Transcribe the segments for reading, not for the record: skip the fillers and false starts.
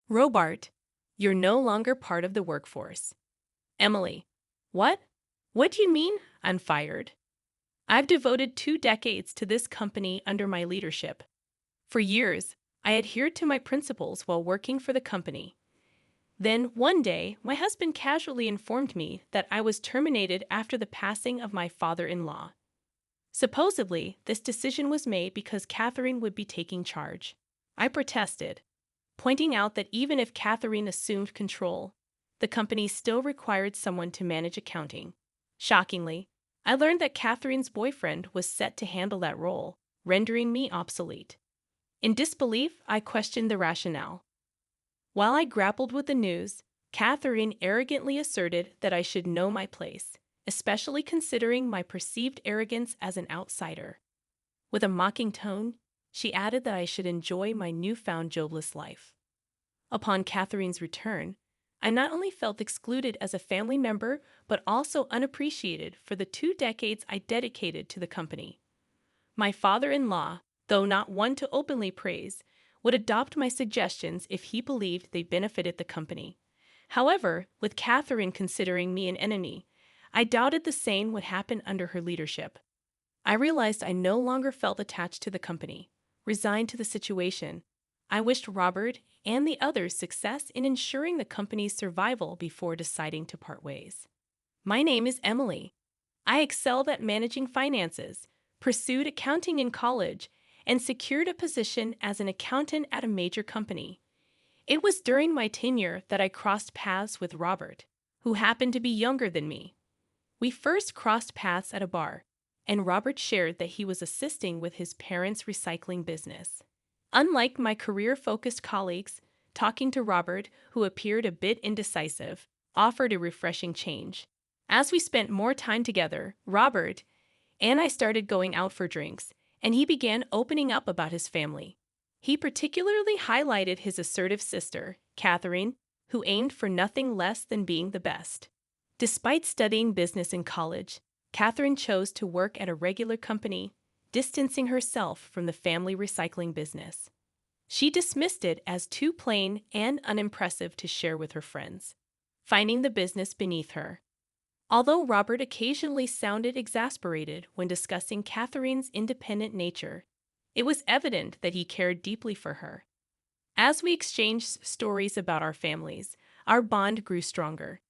Robart, you're no longer part of the workforce. Emily, what? What do you mean I'm fired? I've devoted 2 decades to this company under my leadership. For years, I adhered to my principles while working for the company. Then, one day, my husband casually informed me that I was terminated after the passing of my father-in-law. Supposedly, this decision was made because Catherine would be taking charge. I protested, pointing out that even if Catherine assumed control, the company still required someone to manage accounting. Shockingly, I learned that Catherine's boyfriend was set to handle that role, rendering me obsolete. In disbelief, I questioned the rationale. While I grappled with the news, Catherine arrogantly asserted that I should know my place, especially considering my perceived arrogance as an outsider. With a mocking tone, she added that I should enjoy my newfound jobless life. Upon Catherine's return, I not only felt excluded as a family member, but also unappreciated for the 2 decades I dedicated to the company. My father-in-law, though not one to openly praise, would adopt my suggestions if he believed they benefited the company. However, with Catherine considering me an enemy, I doubted the same would happen under her leadership. I realized I no longer felt attached to the company. Resigned to the situation, I wished Robert and the others success in ensuring the company's survival before deciding to part ways. My name is Emily. I excelled at managing finances, pursued accounting in college, and secured a position as an accountant at a major company. It was during my tenure that I crossed paths with Robert, who happened to be younger than me. We first crossed paths at a bar, and Robert shared that he was assisting with his parents' recycling business. Unlike my career-focused colleagues, talking to Robert, who appeared a bit indecisive, offered a refreshing change. As we spent more time together, Robert and I started going out for drinks, and he began opening up about his family. He particularly highlighted his assertive sister, Catherine, who aimed for nothing less than being the best. Despite studying business in college, Catherine chose to work at a regular company, distancing herself from the family recycling business. She dismissed it as too plain and unimpressive to share with her friends, finding the business beneath her. Although Robert occasionally sounded exasperated when discussing Catherine's independent nature, it was evident that he cared deeply for her. As we exchanged stories about our families, our bond grew stronger.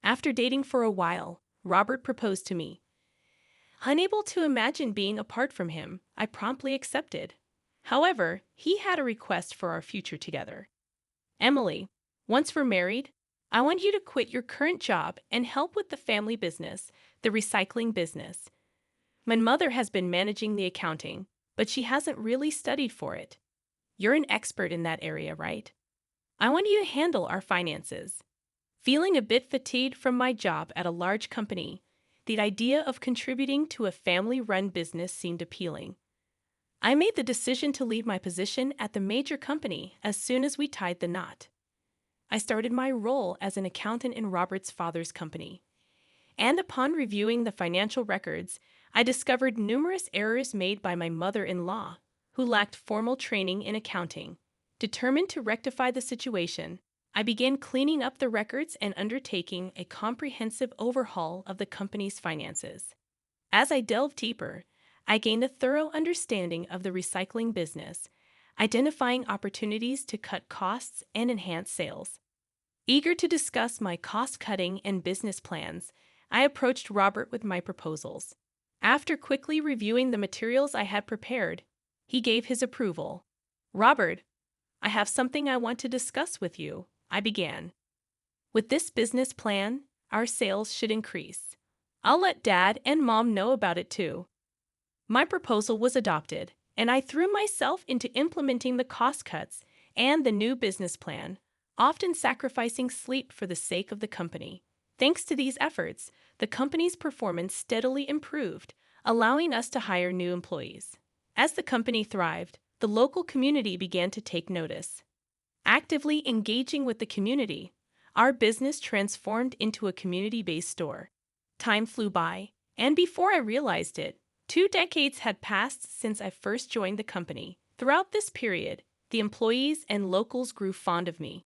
After dating for a while, Robert proposed to me. Unable to imagine being apart from him, I promptly accepted. However, he had a request for our future together. Emily, once we're married, I want you to quit your current job and help with the family business, the recycling business. My mother has been managing the accounting, but she hasn't really studied for it. You're an expert in that area, right? I want you to handle our finances. Feeling a bit fatigued from my job at a large company, the idea of contributing to a family-run business seemed appealing. I made the decision to leave my position at the major company as soon as we tied the knot. I started my role as an accountant in Robert's father's company. And upon reviewing the financial records, I discovered numerous errors made by my mother-in-law, who lacked formal training in accounting. Determined to rectify the situation, I began cleaning up the records and undertaking a comprehensive overhaul of the company's finances. As I delved deeper, I gained a thorough understanding of the recycling business, identifying opportunities to cut costs and enhance sales. Eager to discuss my cost-cutting and business plans, I approached Robert with my proposals. After quickly reviewing the materials I had prepared, he gave his approval. "Robert, I have something I want to discuss with you," I began. "With this business plan, our sales should increase. I'll let Dad and Mom know about it too." My proposal was adopted, and I threw myself into implementing the cost cuts and the new business plan, often sacrificing sleep for the sake of the company. Thanks to these efforts, the company's performance steadily improved, allowing us to hire new employees. As the company thrived, the local community began to take notice. Actively engaging with the community, our business transformed into a community-based store. Time flew by, and before I realized it, 2 decades had passed since I first joined the company. Throughout this period, the employees and locals grew fond of me.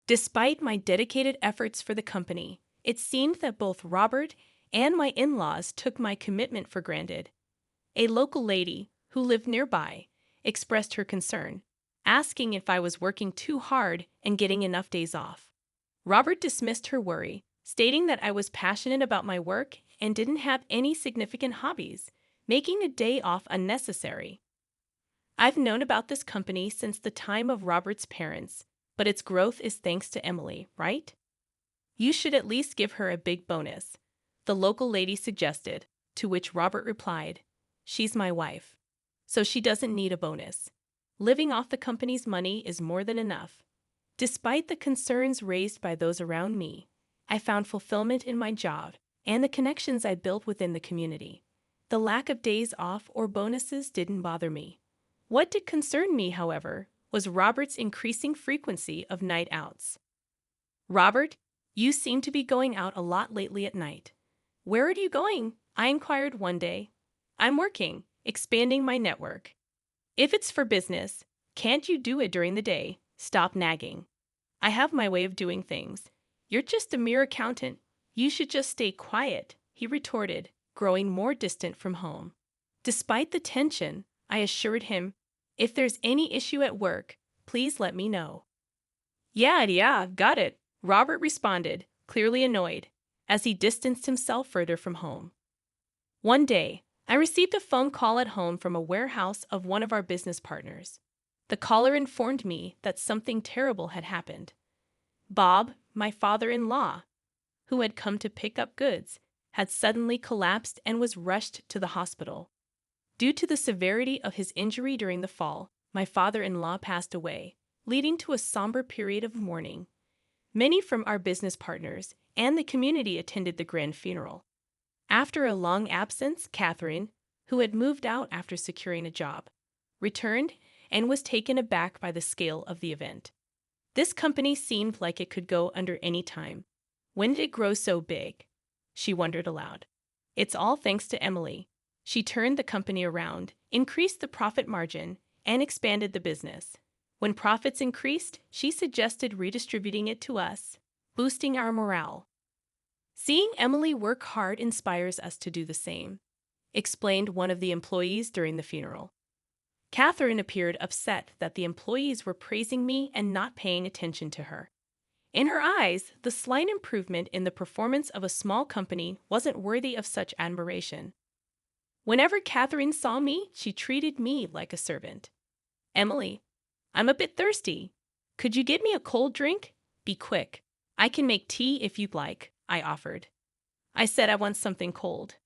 Despite my dedicated efforts for the company, it seemed that both Robert and my in-laws took my commitment for granted. A local lady, who lived nearby, expressed her concern, asking if I was working too hard and getting enough days off. Robert dismissed her worry, stating that I was passionate about my work and didn't have any significant hobbies, making a day off unnecessary. I've known about this company since the time of Robert's parents, but its growth is thanks to Emily, right? You should at least give her a big bonus, the local lady suggested, to which Robert replied, "She's my wife, so she doesn't need a bonus. Living off the company's money is more than enough." Despite the concerns raised by those around me, I found fulfillment in my job and the connections I built within the community. The lack of days off or bonuses didn't bother me. What did concern me, however, was Robert's increasing frequency of night outs. "Robert, you seem to be going out a lot lately at night. Where are you going?" I inquired one day. "I'm working, expanding my network." "If it's for business, can't you do it during the day? Stop nagging." "I have my way of doing things. You're just a mere accountant. You should just stay quiet," he retorted, growing more distant from home. Despite the tension, I assured him, "If there's any issue at work, please let me know." Yeah, got it," Robert responded, clearly annoyed, as he distanced himself further from home. One day, I received a phone call at home from a warehouse of one of our business partners. The caller informed me that something terrible had happened. Bob, my father-in-law, who had come to pick up goods, had suddenly collapsed and was rushed to the hospital. Due to the severity of his injury during the fall, my father-in-law passed away, leading to a somber period of mourning. Many from our business partners and the community attended the grand funeral. After a long absence, Catherine, who had moved out after securing a job, returned and was taken aback by the scale of the event. This company seemed like it could go under any time. When did it grow so big? She wondered aloud. It's all thanks to Emily. She turned the company around, increased the profit margin, and expanded the business. When profits increased, she suggested redistributing it to us, boosting our morale. "Seeing Emily work hard inspires us to do the same," explained one of the employees during the funeral. Catherine appeared upset that the employees were praising me and not paying attention to her. In her eyes, the slight improvement in the performance of a small company wasn't worthy of such admiration. Whenever Catherine saw me, she treated me like a servant. "Emily, I'm a bit thirsty. Could you get me a cold drink? Be quick. I can make tea if you'd like," I offered. I said I want something cold.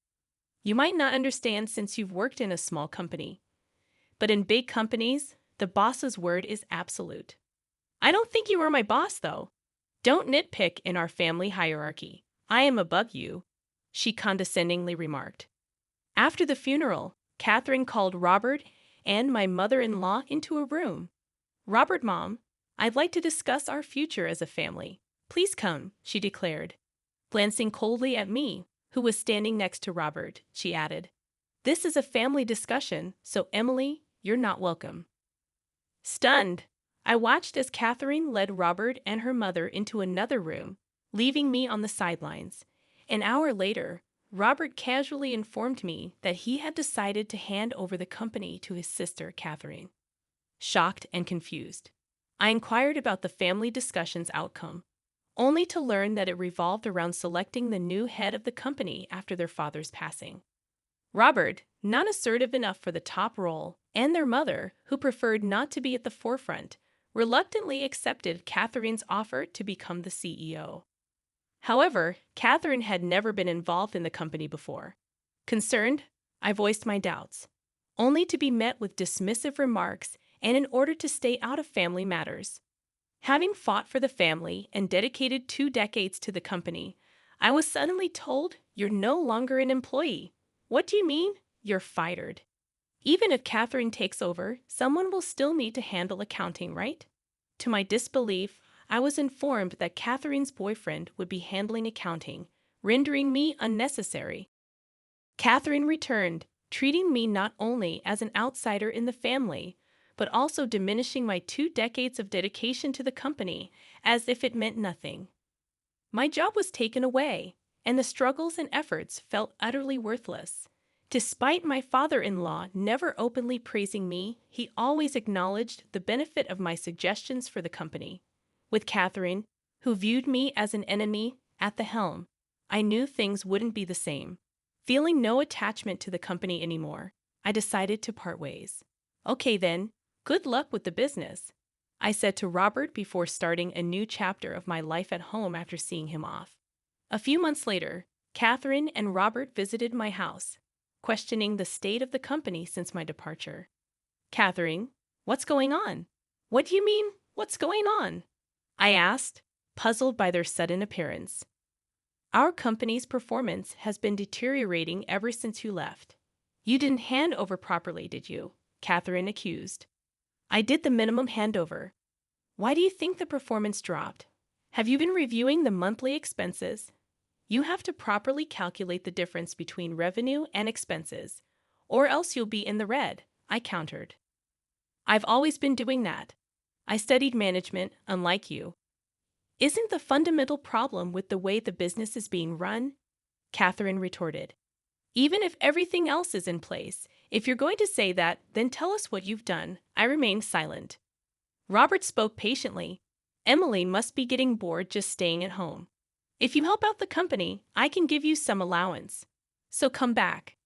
"You might not understand since you've worked in a small company, but in big companies, the boss's word is absolute." "I don't think you are my boss, though. Don't nitpick in our family hierarchy. I am above you," she condescendingly remarked. After the funeral, Catherine called Robert and my mother-in-law into a room. "Robert, Mom, I'd like to discuss our future as a family. Please come," she declared. Glancing coldly at me, who was standing next to Robert, she added, "This is a family discussion, so Emily, you're not welcome." Stunned, I watched as Catherine led Robert and her mother into another room, leaving me on the sidelines. An hour later, Robert casually informed me that he had decided to hand over the company to his sister, Catherine. Shocked and confused, I inquired about the family discussion's outcome, only to learn that it revolved around selecting the new head of the company after their father's passing. Robert, not assertive enough for the top role, and their mother, who preferred not to be at the forefront, reluctantly accepted Catherine's offer to become the CEO. However, Catherine had never been involved in the company before. Concerned, I voiced my doubts, only to be met with dismissive remarks and an order to stay out of family matters. Having fought for the family and dedicated 2 decades to the company, I was suddenly told, "You're no longer an employee." "What do you mean?" "You're fired. Even if Catherine takes over, someone will still need to handle accounting, right?" To my disbelief, I was informed that Catherine's boyfriend would be handling accounting, rendering me unnecessary. Catherine returned, treating me not only as an outsider in the family, but also diminishing my 2 decades of dedication to the company as if it meant nothing. My job was taken away, and the struggles and efforts felt utterly worthless. Despite my father-in-law never openly praising me, he always acknowledged the benefit of my suggestions for the company. With Catherine, who viewed me as an enemy, at the helm, I knew things wouldn't be the same. Feeling no attachment to the company anymore, I decided to part ways. Okay then, good luck with the business, I said to Robert before starting a new chapter of my life at home after seeing him off. A few months later, Catherine and Robert visited my house, questioning the state of the company since my departure. Catherine, what's going on? What do you mean, what's going on? I asked, puzzled by their sudden appearance. Our company's performance has been deteriorating ever since you left. You didn't hand over properly, did you? Catherine accused. I did the minimum handover. Why do you think the performance dropped? Have you been reviewing the monthly expenses? You have to properly calculate the difference between revenue and expenses, or else you'll be in the red, I countered. I've always been doing that. I studied management, unlike you. Isn't the fundamental problem with the way the business is being run? Catherine retorted. Even if everything else is in place, if you're going to say that, then tell us what you've done. I remained silent. Robert spoke patiently. Emily must be getting bored just staying at home. If you help out the company, I can give you some allowance. So come back.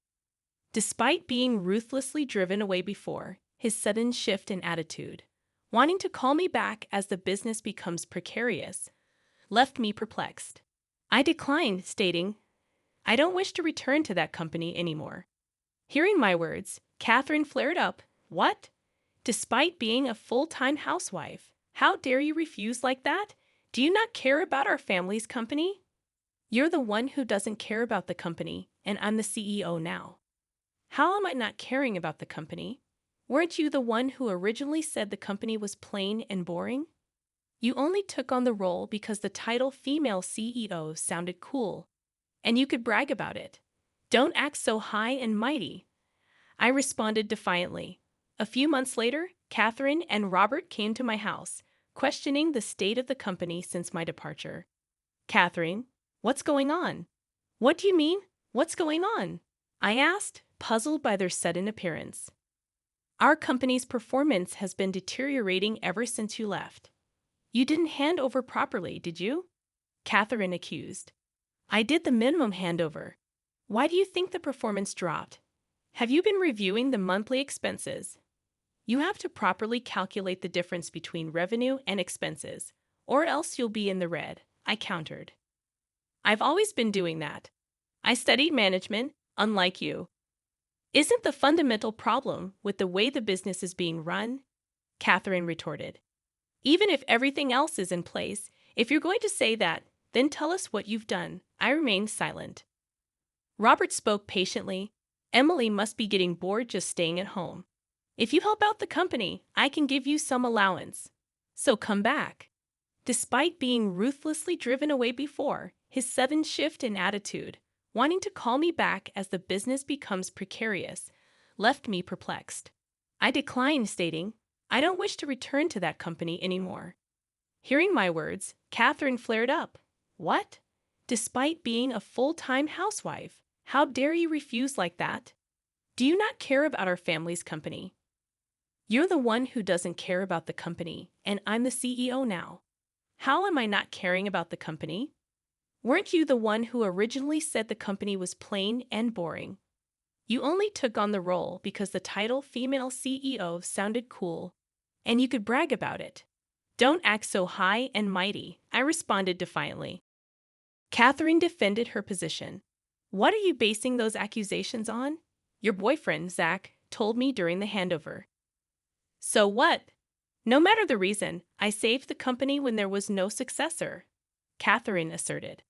Despite being ruthlessly driven away before, his sudden shift in attitude, wanting to call me back as the business becomes precarious, left me perplexed. I declined, stating, I don't wish to return to that company anymore. Hearing my words, Catherine flared up. What? Despite being a full-time housewife, how dare you refuse like that? Do you not care about our family's company? You're the one who doesn't care about the company, and I'm the CEO now. How am I not caring about the company? Weren't you the one who originally said the company was plain and boring? You only took on the role because the title female CEO sounded cool, and you could brag about it. Don't act so high and mighty, I responded defiantly. A few months later, Catherine and Robert came to my house, questioning the state of the company since my departure. Catherine, what's going on? What do you mean, what's going on? I asked, puzzled by their sudden appearance. Our company's performance has been deteriorating ever since you left. You didn't hand over properly, did you? Catherine accused. I did the minimum handover. Why do you think the performance dropped? Have you been reviewing the monthly expenses? You have to properly calculate the difference between revenue and expenses, or else you'll be in the red, I countered. I've always been doing that. I studied management, unlike you. Isn't the fundamental problem with the way the business is being run? Catherine retorted. Even if everything else is in place, if you're going to say that, then tell us what you've done. I remained silent. Robert spoke patiently. Emily must be getting bored just staying at home. If you help out the company, I can give you some allowance. So come back. Despite being ruthlessly driven away before, his sudden shift in attitude, wanting to call me back as the business becomes precarious, left me perplexed. I declined, stating, I don't wish to return to that company anymore. Hearing my words, Catherine flared up. What? Despite being a full-time housewife, how dare you refuse like that? Do you not care about our family's company? You're the one who doesn't care about the company, and I'm the CEO now. How am I not caring about the company? Weren't you the one who originally said the company was plain and boring? You only took on the role because the title female CEO sounded cool, and you could brag about it. Don't act so high and mighty, I responded defiantly. Catherine defended her position. What are you basing those accusations on? Your boyfriend, Zach, told me during the handover. So what? No matter the reason, I saved the company when there was no successor, Catherine asserted.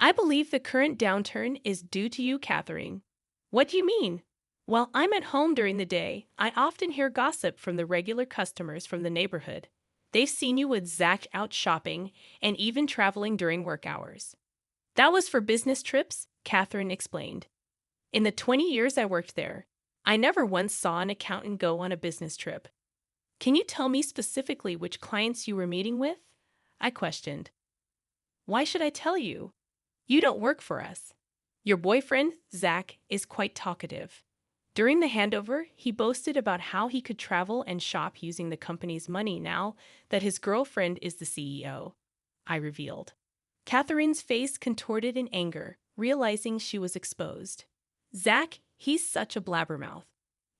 I believe the current downturn is due to you, Catherine. What do you mean? While I'm at home during the day, I often hear gossip from the regular customers from the neighborhood. They've seen you with Zach out shopping and even traveling during work hours. That was for business trips, Catherine explained. In the 20 years I worked there, I never once saw an accountant go on a business trip. Can you tell me specifically which clients you were meeting with? I questioned. Why should I tell you? You don't work for us. Your boyfriend, Zach, is quite talkative. During the handover, he boasted about how he could travel and shop using the company's money now that his girlfriend is the CEO. I revealed. Catherine's face contorted in anger, realizing she was exposed. Zach, he's such a blabbermouth.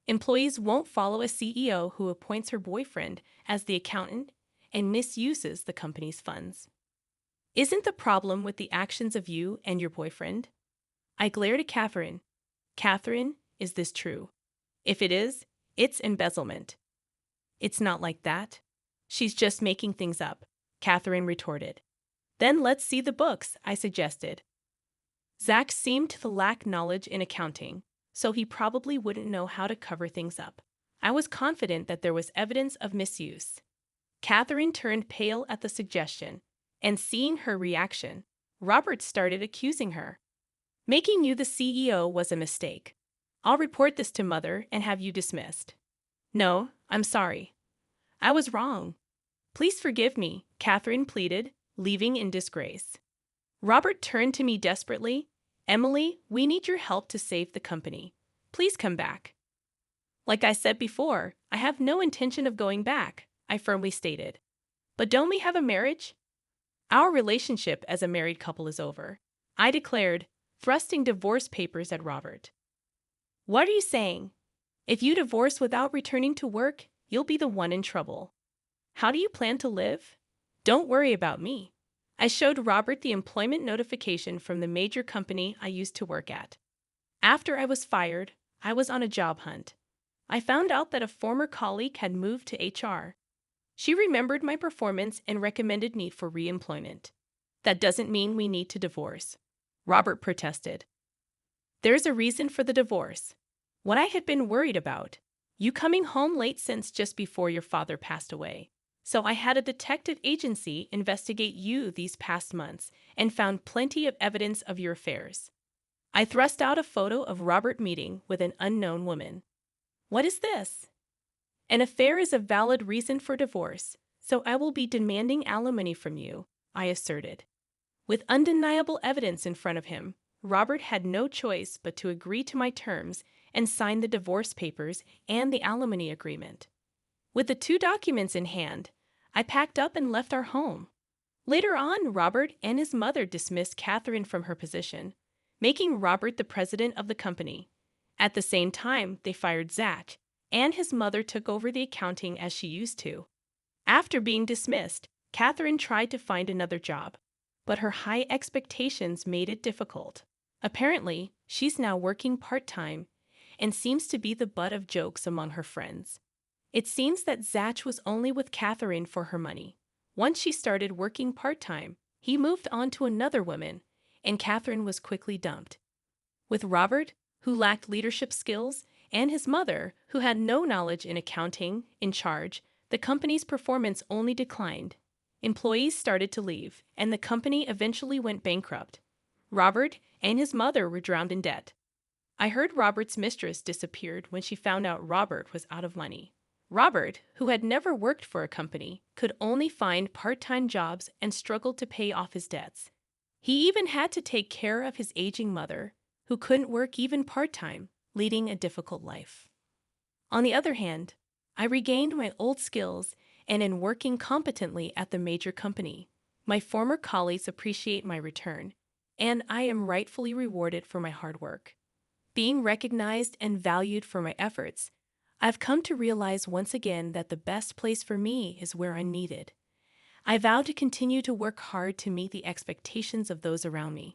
Employees won't follow a CEO who appoints her boyfriend as the accountant and misuses the company's funds. Isn't the problem with the actions of you and your boyfriend? I glared at Catherine. Catherine, is this true? If it is, it's embezzlement. It's not like that. She's just making things up, Catherine retorted. Then let's see the books, I suggested. Zach seemed to lack knowledge in accounting, so he probably wouldn't know how to cover things up. I was confident that there was evidence of misuse. Catherine turned pale at the suggestion, and seeing her reaction, Robert started accusing her. Making you the CEO was a mistake. I'll report this to Mother and have you dismissed. No, I'm sorry. I was wrong. Please forgive me, Catherine pleaded, leaving in disgrace. Robert turned to me desperately. Emily, we need your help to save the company. Please come back. Like I said before, I have no intention of going back, I firmly stated. But don't we have a marriage? Our relationship as a married couple is over, I declared, thrusting divorce papers at Robert. What are you saying? If you divorce without returning to work, you'll be the one in trouble. How do you plan to live? Don't worry about me. I showed Robert the employment notification from the major company I used to work at. After I was fired, I was on a job hunt. I found out that a former colleague had moved to HR. She remembered my performance and recommended me for reemployment. That doesn't mean we need to divorce, Robert protested. There's a reason for the divorce. What I had been worried about. You coming home late since just before your father passed away. So I had a detective agency investigate you these past months and found plenty of evidence of your affairs. I thrust out a photo of Robert meeting with an unknown woman. What is this? An affair is a valid reason for divorce, so I will be demanding alimony from you, I asserted. With undeniable evidence in front of him, Robert had no choice but to agree to my terms and sign the divorce papers and the alimony agreement. With the two documents in hand, I packed up and left our home. Later on, Robert and his mother dismissed Catherine from her position, making Robert the president of the company. At the same time, they fired Zach, and his mother took over the accounting as she used to. After being dismissed, Catherine tried to find another job, but her high expectations made it difficult. Apparently, she's now working part-time and seems to be the butt of jokes among her friends. It seems that Zach was only with Catherine for her money. Once she started working part-time, he moved on to another woman, and Catherine was quickly dumped. With Robert, who lacked leadership skills, and his mother, who had no knowledge in accounting, in charge, the company's performance only declined. Employees started to leave, and the company eventually went bankrupt. Robert and his mother were drowned in debt. I heard Robert's mistress disappeared when she found out Robert was out of money. Robert, who had never worked for a company, could only find part-time jobs and struggled to pay off his debts. He even had to take care of his aging mother, who couldn't work even part-time, leading a difficult life. On the other hand, I regained my old skills and am working competently at the major company. My former colleagues appreciate my return, and I am rightfully rewarded for my hard work. Being recognized and valued for my efforts, I've come to realize once again that the best place for me is where I'm needed. I vow to continue to work hard to meet the expectations of those around me.